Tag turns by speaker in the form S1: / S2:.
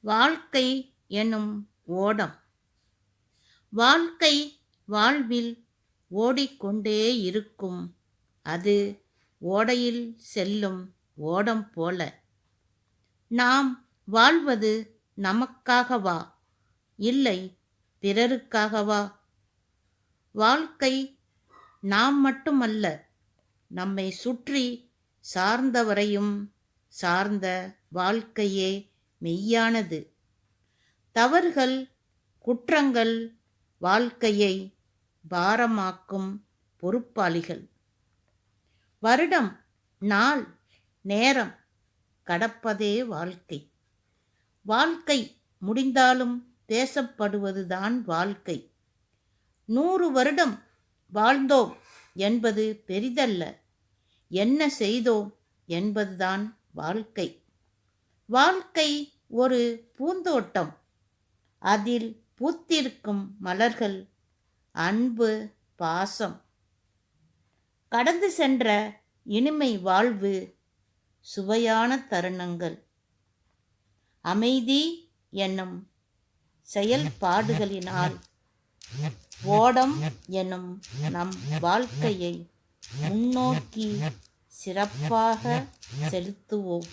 S1: வாழ்க்கை எனும் ஓடம். வாழ்க்கை வாழ்வில் ஓடிக்கொண்டே இருக்கும். அது ஓடையில் செல்லும் ஓடம் போல. நாம் வாழ்வது நமக்காகவா, இல்லை பிறருக்காகவா? வாழ்க்கை நாம் மட்டுமல்ல, நம்மை சுற்றி சார்ந்தவரையும் சார்ந்த வாழ்க்கையே மெய்யானது. தவறுகள், குற்றங்கள் வாழ்க்கையை பாரமாக்கும் பொறுப்பாளிகள். வருடம், நாள், நேரம் கடப்பதே வாழ்க்கை. வாழ்க்கை முடிந்தாலும் பேசப்படுவதுதான் வாழ்க்கை. 100 வருடம் வாழ்ந்தோம் என்பது பெரிதல்ல, என்ன செய்தோம் என்பதுதான் வாழ்க்கை. வாழ்க்கை ஒரு பூந்தோட்டம். அதில் பூத்திருக்கும் மலர்கள் அன்பு, பாசம். கடந்து சென்ற இனிமை வாழ்வு, சுவையான தருணங்கள். அமைதி என்னும் செயல்பாடுகளினால் ஓடம் எனும் நம் வாழ்க்கையை முன்னோக்கி சிறப்பாக செலுத்துவோம்.